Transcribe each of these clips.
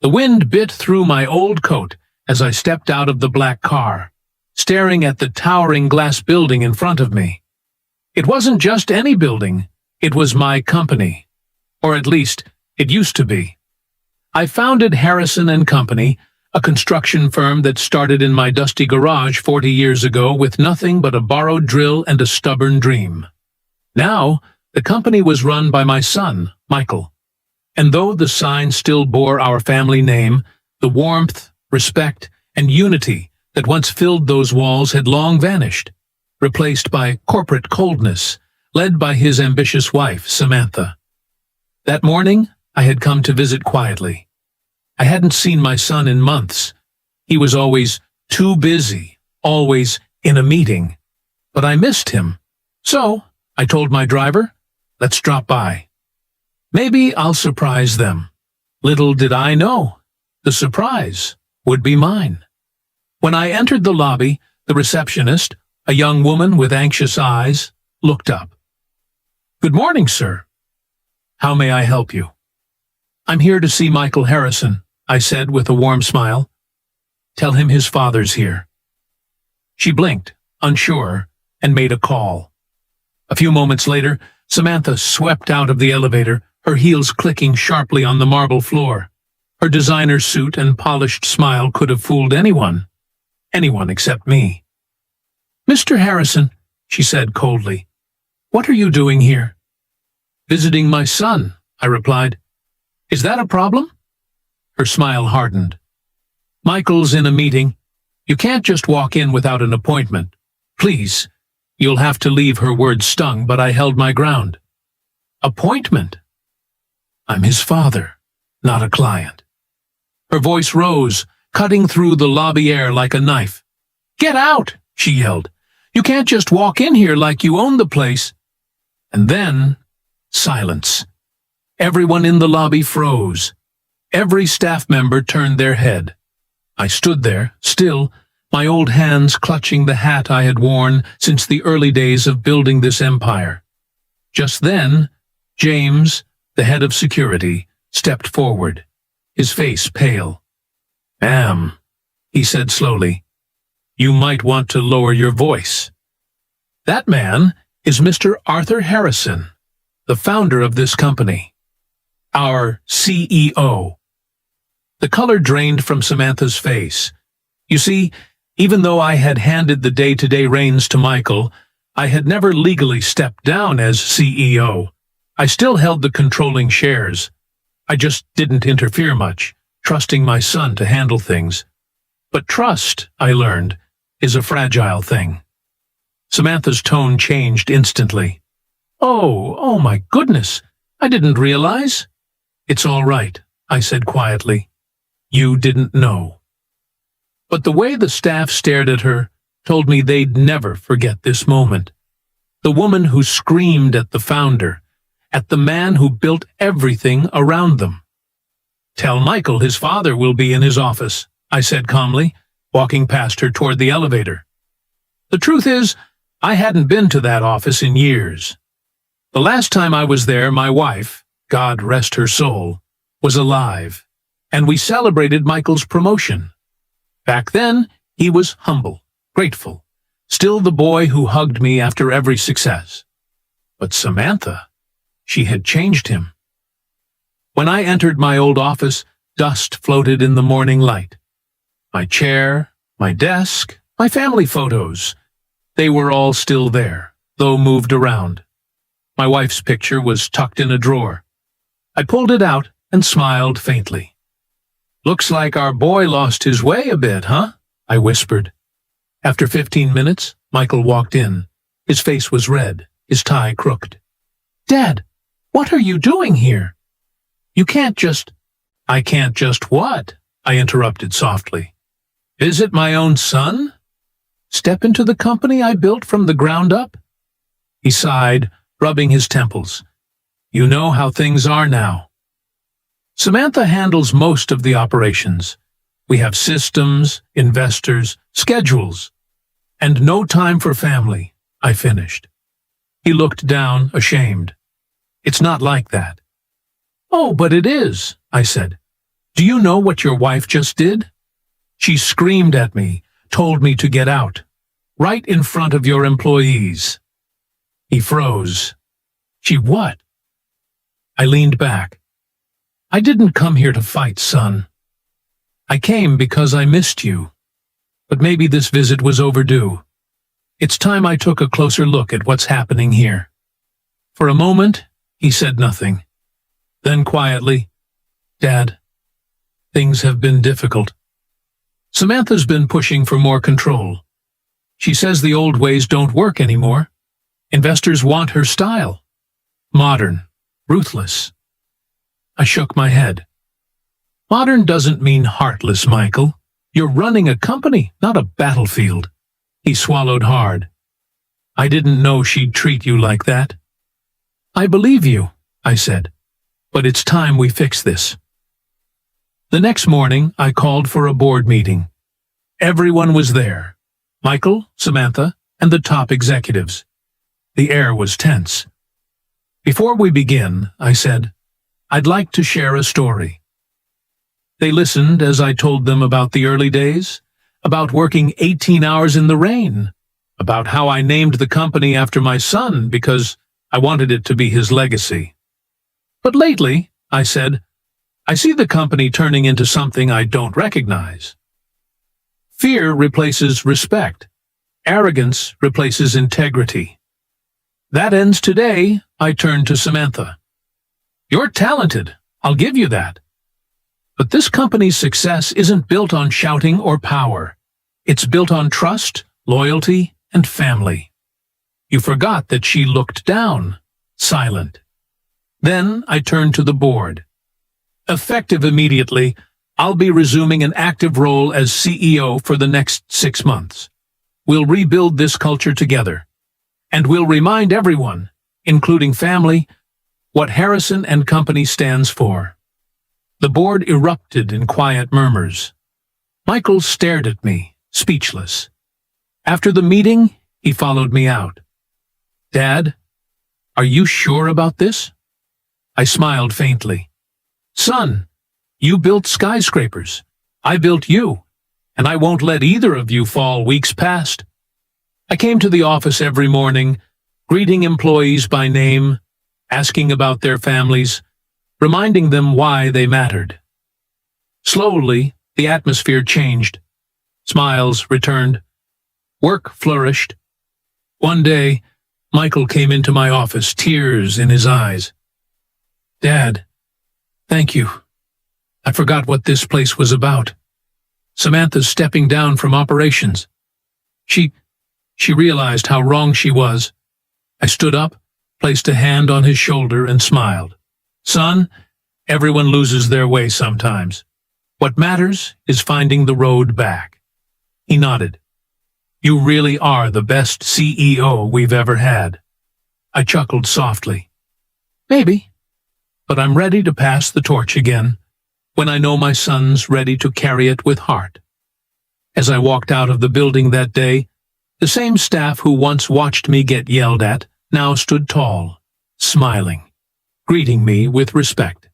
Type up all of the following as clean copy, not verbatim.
The wind bit through my old coat as I stepped out of the black car, staring at the towering glass building in front of me. It wasn't just any building, it was my company. Or at least, it used to be. I founded Harrison and Company, a construction firm that started in my dusty garage 40 years ago with nothing but a borrowed drill and a stubborn dream. Now, the company was run by my son, Michael. And though the sign still bore our family name, the warmth, respect, and unity that once filled those walls had long vanished, replaced by corporate coldness, led by his ambitious wife, Samantha. That morning, I had come to visit quietly. I hadn't seen my son in months. He was always too busy, always in a meeting. But I missed him. So, I told my driver, let's drop by. Maybe I'll surprise them. Little did I know, the surprise would be mine. When I entered the lobby, the receptionist, a young woman with anxious eyes, looked up. "Good morning, sir. How may I help you?" "I'm here to see Michael Harrison," I said with a warm smile. "Tell him his father's here." She blinked, unsure, and made a call. A few moments later, Samantha swept out of the elevator, her heels clicking sharply on the marble floor. Her designer suit and polished smile could have fooled anyone except me. "Mr. Harrison," she said coldly, "what are you doing here?" "Visiting my son," I replied. "Is that a problem?" Her smile hardened. "Michael's in a meeting. You can't just walk in without an appointment. Please." You'll have to leave. Her words stung, but I held my ground. "Appointment? I'm his father, not a client." Her voice rose, cutting through the lobby air like a knife. "Get out!" she yelled. "You can't just walk in here like you own the place." And then, silence. Everyone in the lobby froze. Every staff member turned their head. I stood there, still, my old hands clutching the hat I had worn since the early days of building this empire. Just then, James, the head of security, stepped forward, his face pale. "Ma'am," he said slowly, "you might want to lower your voice." That man is Mr. Arthur Harrison, the founder of this company, our CEO. The color drained from Samantha's face. You see, even though I had handed the day-to-day reins to Michael, I had never legally stepped down as CEO. I still held the controlling shares. I just didn't interfere much, trusting my son to handle things. But trust, I learned, is a fragile thing. Samantha's tone changed instantly. Oh my goodness, I didn't realize." "It's all right," I said quietly. "You didn't know." But the way the staff stared at her told me they'd never forget this moment. The woman who screamed at the founder, at the man who built everything around them. "Tell Michael his father will be in his office," I said calmly, walking past her toward the elevator. The truth is, I hadn't been to that office in years. The last time I was there, my wife, God rest her soul, was alive, and we celebrated Michael's promotion. Back then, he was humble, grateful, still the boy who hugged me after every success. But Samantha, she had changed him. When I entered my old office, dust floated in the morning light. My chair, my desk, my family photos, they were all still there, though moved around. My wife's picture was tucked in a drawer. I pulled it out and smiled faintly. "Looks like our boy lost his way a bit, huh?" I whispered. After 15 minutes, Michael walked in. His face was red, his tie crooked. "Dad, what are you doing here? You can't just—" "I can't just what?" I interrupted softly. "Visit my own son? Step into the company I built from the ground up?" He sighed, rubbing his temples. "You know how things are now. Samantha handles most of the operations. We have systems, investors, schedules, and no time for family," I finished. He looked down, ashamed. "It's not like that." "Oh, but it is," I said. "Do you know what your wife just did? She screamed at me, told me to get out, right in front of your employees." He froze. "She what?" I leaned back. "I didn't come here to fight, son. I came because I missed you. But maybe this visit was overdue. It's time I took a closer look at what's happening here." For a moment, he said nothing. Then quietly, "Dad, things have been difficult. Samantha's been pushing for more control. She says the old ways don't work anymore. Investors want her style. Modern, ruthless." I shook my head. "Modern doesn't mean heartless, Michael. You're running a company, not a battlefield." He swallowed hard. "I didn't know she'd treat you like that." "I believe you," I said, "but it's time we fix this." The next morning, I called for a board meeting. Everyone was there. Michael, Samantha, and the top executives. The air was tense. "Before we begin," I said, "I'd like to share a story." They listened as I told them about the early days, about working 18 hours in the rain, about how I named the company after my son because I wanted it to be his legacy. "But lately," I said, "I see the company turning into something I don't recognize. Fear replaces respect. Arrogance replaces integrity. That ends today." I turned to Samantha. "You're talented, I'll give you that. But this company's success isn't built on shouting or power. It's built on trust, loyalty, and family." You forgot that she looked down, silent. Then I turned to the board. "Effective immediately, I'll be resuming an active role as CEO for the next 6 months. We'll rebuild this culture together. And we'll remind everyone, including family, what Harrison and Company stands for." The board erupted in quiet murmurs. Michael stared at me, speechless. After the meeting, he followed me out. "Dad, are you sure about this?" I smiled faintly. "Son, you built skyscrapers. I built you, and I won't let either of you fall weeks past." I came to the office every morning, greeting employees by name, asking about their families, reminding them why they mattered. Slowly, the atmosphere changed. Smiles returned. Work flourished. One day, Michael came into my office, tears in his eyes. "Dad, thank you. I forgot what this place was about. Samantha's stepping down from operations. She realized how wrong she was." I stood up, placed a hand on his shoulder, and smiled. "Son, everyone loses their way sometimes. What matters is finding the road back." He nodded. "You really are the best CEO we've ever had." I chuckled softly. "Maybe, but I'm ready to pass the torch again, when I know my son's ready to carry it with heart." As I walked out of the building that day, the same staff who once watched me get yelled at now stood tall, smiling, greeting me with respect.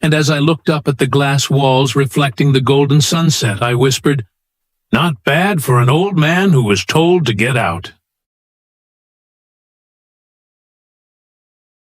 And as I looked up at the glass walls reflecting the golden sunset, I whispered, "Not bad for an old man who was told to get out."